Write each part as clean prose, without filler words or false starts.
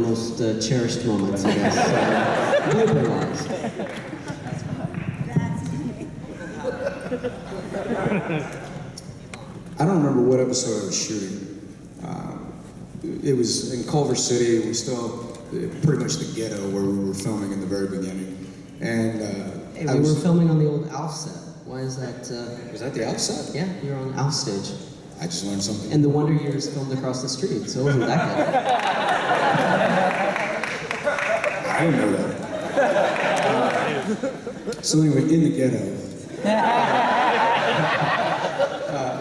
most cherished moments, I guess. Blooper-wise. I don't remember what episode I was shooting. It was in Culver City. It was still pretty much the ghetto where we were filming in the very beginning. And Hey, we were filming on the old Alf set. Why is that? Was that the Alf set? Yeah, you were on Alf stage. I just learned something. And The Wonder Years filmed across the street, so it wasn't that good. I didn't know that. So anyway, in the ghetto,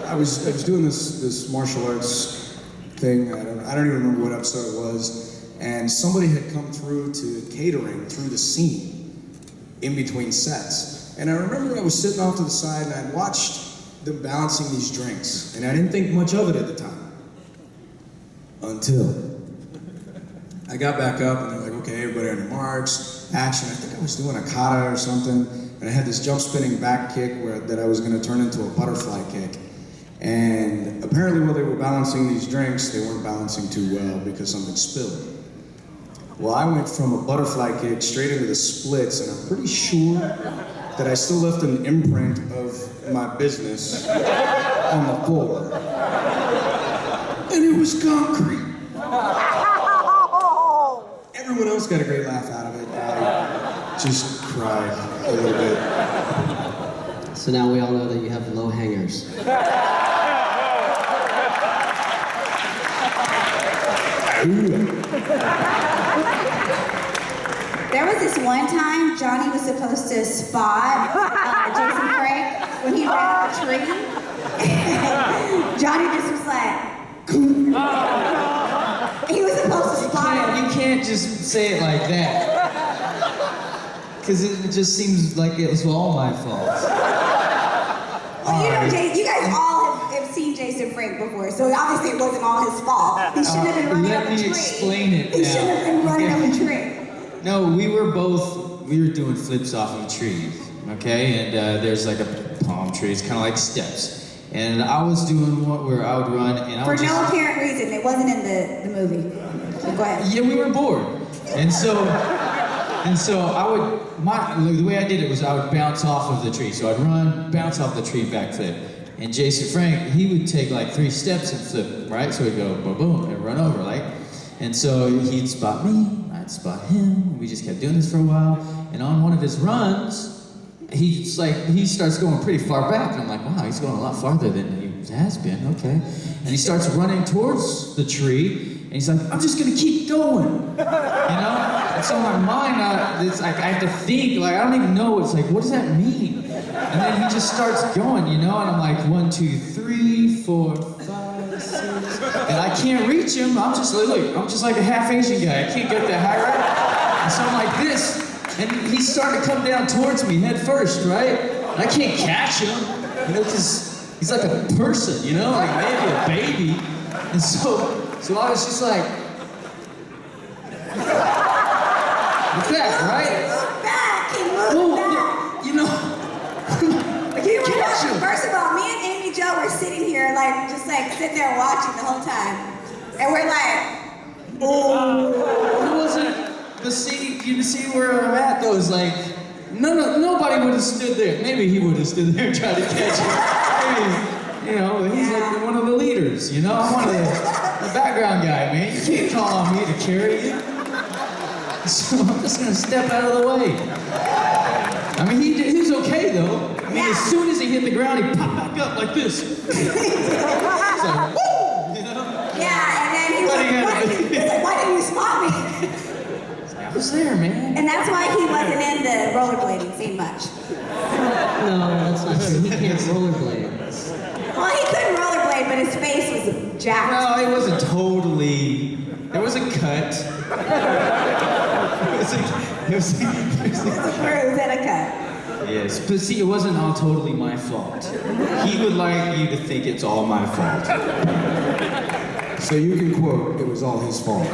I was doing this martial arts thing. I don't even remember what episode it was, and somebody had come through to catering through the scene in between sets. And I remember I was sitting off to the side and I'd watched them balancing these drinks, and I didn't think much of it at the time. Until I got back up and they're like, okay, everybody on your marks, action. I think I was doing a kata or something, and I had this jump spinning back kick that I was gonna turn into a butterfly kick. And apparently while they were balancing these drinks, they weren't balancing too well because something spilled. Well, I went from a butterfly kick straight into the splits, and I'm pretty sure that I still left an imprint of my business on the floor. And it was concrete. Everyone else got a great laugh out of it. I just cried a little bit. So now we all know that you have low hangers. There was this one time Johnny was supposed to spot Jason Frank when he ran up a tree. Johnny just was like, he was supposed to spot him. You can't just say it like that. Because it just seems like it was all my fault. Well, you know, you guys all have seen Jason Frank before, so obviously it wasn't all his fault. He shouldn't have been running up a tree. Let me explain it He shouldn't have been running up a tree. No, we were doing flips off of trees, okay? And there's like a palm tree, it's kind of like steps. And I was doing one where I would run and I would For no apparent reason, it wasn't in the movie. So go ahead. Yeah, we were bored. And so I would, the way I did it was I would bounce off of the tree. So I'd run, bounce off the tree, backflip. And Jason Frank, he would take like 3 steps and flip, right? So he'd go boom, boom, and run over, like. And so he'd spot me, I'd spot him. We just kept doing this for a while. And on one of his runs, he starts going pretty far back. And I'm like, wow, he's going a lot farther than he has been, okay. And he starts running towards the tree. And he's like, I'm just gonna keep going, you know? And so in my mind, it's like, I have to think, like, I don't even know, it's like, what does that mean? And then he just starts going, you know? And I'm like, 1, 2, 3, 4, 5, 6. And I can't reach him. I'm just like a half Asian guy. I can't get that high, right? And so I'm like this, and he's starting to come down towards me head first, right? And I can't catch him, you know, because he's like a person, you know? Like maybe a baby. And so I was just like, what's that, right? He moved back. You know, catch him. First of all, me and Amy Jo were sitting here, like, just like sitting there watching the whole time. And we're like, oh. It wasn't, but see, you see where I'm at though, is like, nobody would have stood there. Maybe he would have stood there and tried to catch him. Maybe, you know, he's like one of the leaders, you know? I'm one of the background guy, man. You can't call on me to carry you. So I'm just gonna step out of the way. I mean, he was okay though. I mean, as soon as he hit the ground, he popped back up like this. So, woo! You know? Yeah, and then he was like, why didn't you spot me? I was there, man. And that's why he wasn't in the rollerblading scene much. No, that's not true. He can't rollerblade. Well, he couldn't rollerblade, but his face was jacked. No, it wasn't totally. There was a cut. It was It was at a cut. Yes, but see, it wasn't all totally my fault. He would like you to think it's all my fault. So you can quote, it was all his fault.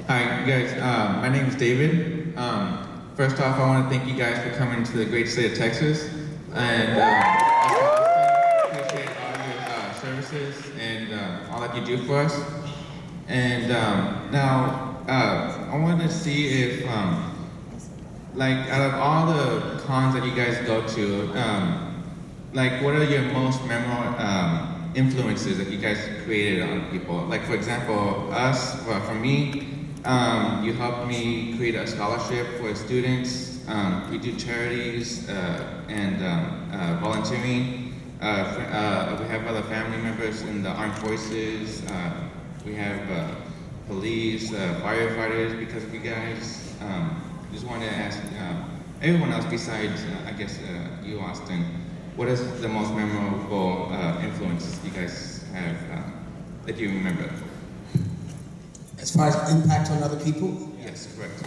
Hi, you guys. My name is David. First off, I want to thank you guys for coming to the great state of Texas. And appreciate all your services and all that you do for us. And now I wanted to see if, like, out of all the cons that you guys go to, like, what are your most memorable influences that you guys created on people? Like, for example, for me, you helped me create a scholarship for students. We do charities and volunteering. We have other family members in the armed forces. We have police, firefighters because of you guys. Just wanted to ask everyone else besides, I guess, you, Austin, what is the most memorable influences you guys have that you remember? As far as impact on other people? Yes, correct.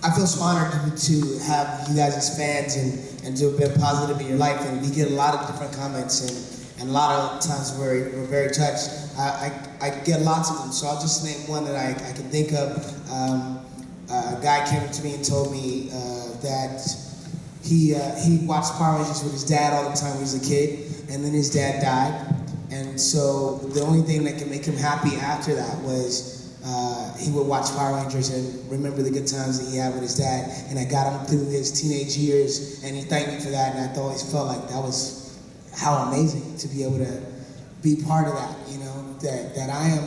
I feel so honored to have you guys as fans and to have been positive in your life, and we get a lot of different comments and a lot of times we're very touched. I get lots of them, so I'll just name one that I can think of. A guy came up to me and told me that he watched Power Rangers with his dad all the time when he was a kid, and then his dad died. And so the only thing that could make him happy after that was he would watch Power Rangers and remember the good times that he had with his dad. And I got him through his teenage years, and he thanked me for that. And I always felt like that was how amazing to be able to be part of that, you know, that I am.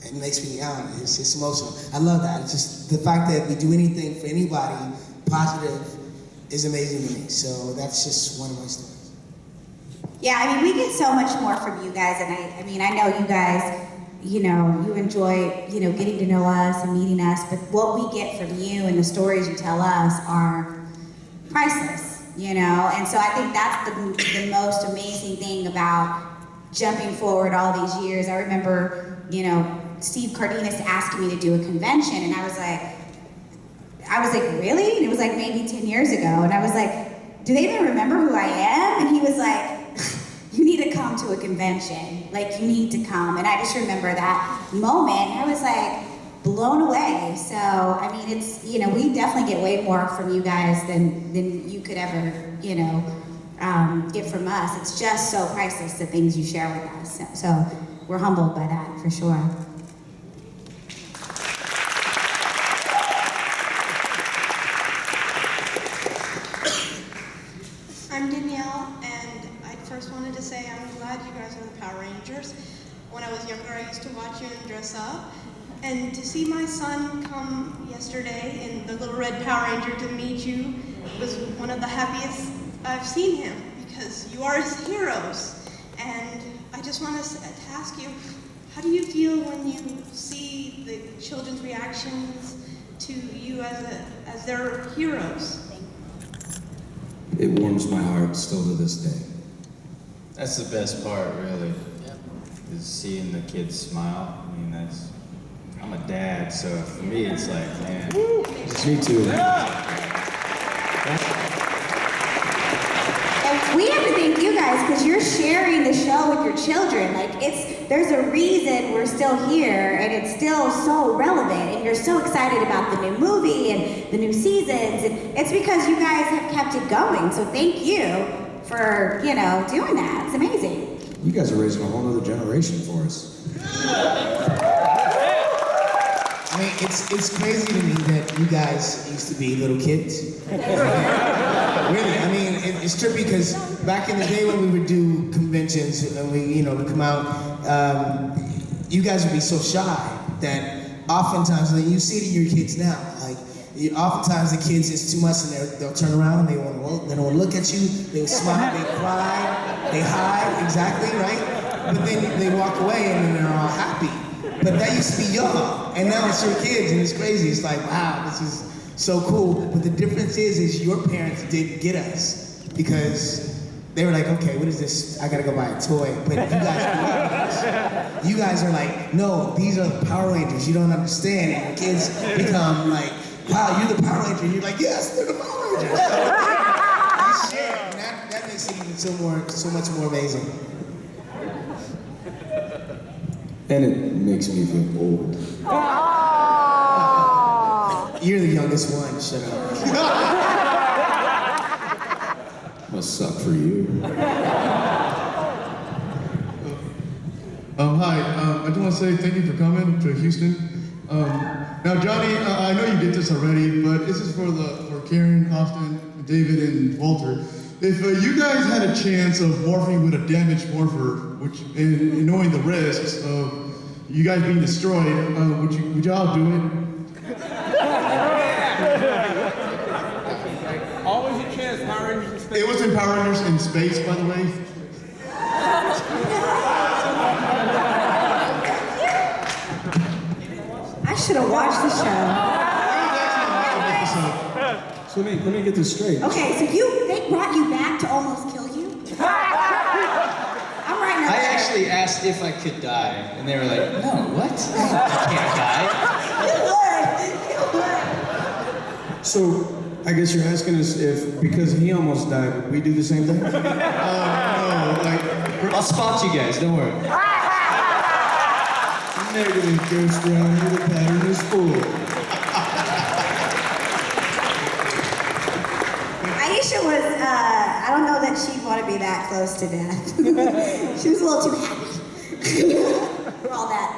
It makes me, it's just emotional. I love that. It's just the fact that we do anything for anybody positive is amazing to me. So that's just one of my stories. Yeah, I mean, we get so much more from you guys, and I mean, I know you guys, you know, you enjoy, you know, getting to know us and meeting us, but what we get from you and the stories you tell us are priceless, you know, and so I think that's the most amazing thing about jumping forward all these years. I remember, you know, Steve Cardenas asking me to do a convention, and I was like, really? And it was like maybe 10 years ago, and I was like, do they even remember who I am? And he was like, you need to come to a convention. Like, you need to come. And I just remember that moment. I was like blown away. So, I mean, it's, you know, we definitely get way more from you guys than you could ever, you know, get from us. It's just so priceless, the things you share with us. So we're humbled by that, for sure. I'm Danielle, and I first wanted to say I'm glad you guys are the Power Rangers. When I was younger, I used to watch you and dress up. And to see my son come yesterday in the Little Red Power Ranger to meet you was one of the happiest I've seen him, because you are his heroes. And I just want to ask you, how do you feel when you see the children's reactions to you as their heroes? It warms my heart still to this day. That's the best part, really. Is seeing the kids smile. I mean, I'm a dad, so for me, it's like, man. Me too. And we have to thank you guys, because you're sharing the show with your children. Like, there's a reason we're still here, and it's still so relevant, and you're so excited about the new movie and the new seasons, and it's because you guys have kept it going. So thank you for, you know, doing that. It's amazing. You guys are raising a whole other generation for us. I mean, it's crazy to me that you guys used to be little kids. Really, I mean, it's trippy because back in the day when we would do conventions and we come out, you guys would be so shy that oftentimes, like, you see it in your kids now, like, oftentimes the kids, it's too much and they'll turn around, they don't want to look at you, they smile, they cry, they hide, exactly, right? But then they walk away and then they're all happy. But that used to be y'all, and now it's your kids, and it's crazy. It's like, wow, this is so cool. But the difference is your parents didn't get us, because they were like, okay, what is this? I gotta go buy a toy. But you guys grew up with us. You guys are like, no, these are the Power Rangers. You don't understand. And your kids become like, wow, you're the Power Ranger. And you're like, yes, they're the Power Rangers. You share, and that makes it even so much more amazing. And it makes me feel old. You're the youngest one, shut up. Must suck for you. Hi, I just want to say thank you for coming to Houston. Now, Johnny, I know you did this already, but this is for Karen, Austin, David, and Walter. If you guys had a chance of morphing with a damaged morpher, and knowing the risks of you guys being destroyed, would y'all do it? Always a chance, Power Rangers in space. It was in Power Rangers in space, by the way. I should have watched the show. So let me get this straight. Okay, so they brought you back to almost kill you? I'm writing I that. actually asked if I could die, and they were like, no, what? I can't die. You would. So I guess you're asking us if, because he almost died, would we do the same thing? No, like, I'll spot you guys, don't worry. Negative ghost round with a pattern is full. Aisha was, I don't know that she'd want to be that close to death. She was a little too happy for all that.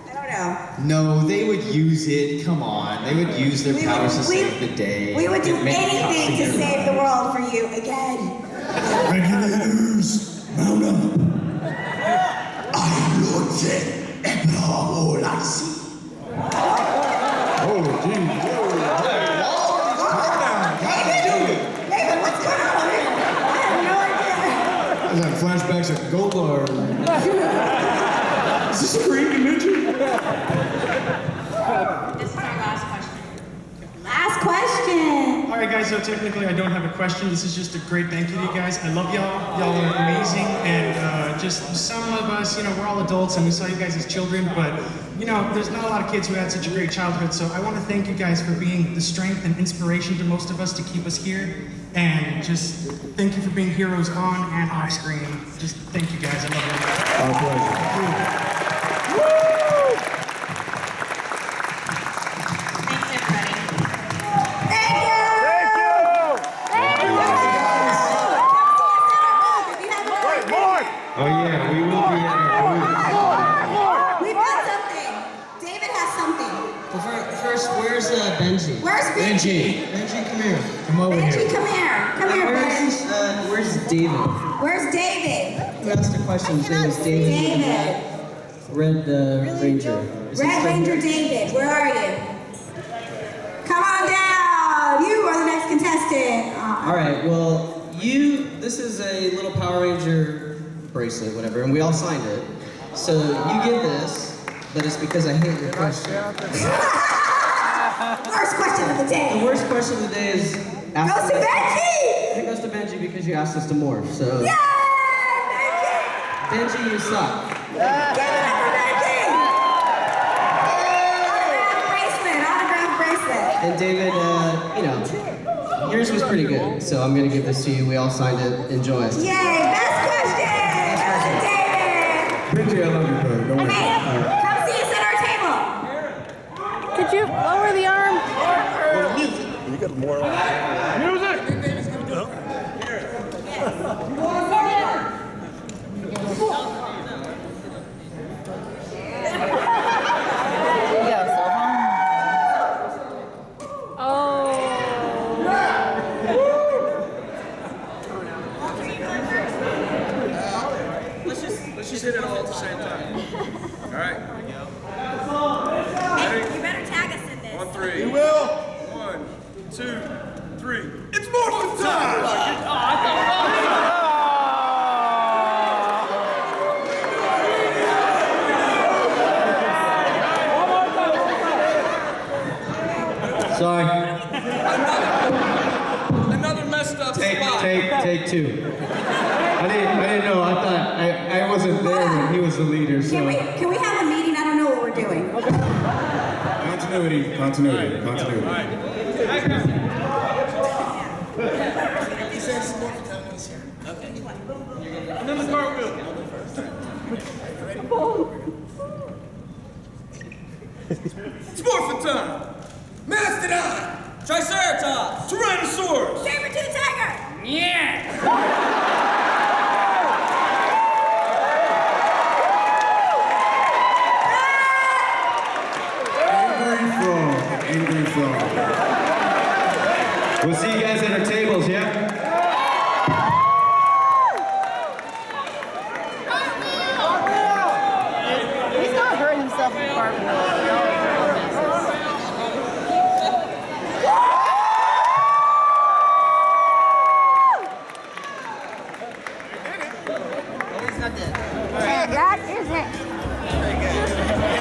I don't know. No, they would use it. Come on. They would use their powers to save the day. We would do They'd make anything to toxic save the world for you again. Regulators, mount up. I am Lord Zack, Emperor of all I see. Oh, geez. David, what's going on over here? I have no idea. Is that flashbacks of Goldar? Is this a green dimension? This is our last question. Last question. All right, guys, so technically I don't have a question. This is just a great thank you to you guys. I love y'all. Y'all are amazing. And just some of us, we're all adults and we saw you guys as children, but, there's not a lot of kids who had such a great childhood. So I want to thank you guys for being the strength and inspiration to most of us to keep us here. And just thank you for being heroes on and off screen. Just thank you guys. I love you. Our pleasure. Thanks, everybody. Thank you. Oh yeah, we will be at our We've got something. David has something. Well, first, where's Benji? Where's Benji? Benji, come here. Come over Benji, here. come here. Come here, Benji. Where's David? Where's David? Who asked the question? His name is David. David. Red Ranger. Is he Red still Ranger here? David, where are you? Come on down. You are the next contestant. All right, well, this is a little Power Ranger bracelet, whatever, and we all signed it. So you get this, but it's because I hate your question. Worst question of the The day. worst question of the day is... Goes to Benji. It goes to Benji because you asked us to morph, so... Yay, Benji. Benji, you suck. Give it up for Benji. Autograph bracelet. And David, yours was pretty good, so I'm gonna give this to you. We all signed it. Enjoy. Yay, best question. Goes to David. Benji, I love you, bro. Don't worry. Okay, come see us at our table. Could you lower the arm? Let's just hit it all at the same time. All right. You better tag us in this. On three. You will. 1, 2, 3. It's morphin' time! Sorry. Another messed up spot. Take two. I didn't know. I thought I wasn't there when he was the leader, so. Can we have a meeting? I don't know what we're doing. Continuity. And then the cartwheel. It's morphin' time! Mastodon! Triceratops! Tyrannosaurus! Saber-tooth tiger. Angry frog. We'll see you guys at our tables, yeah? He's not hurting himself with cartwheels.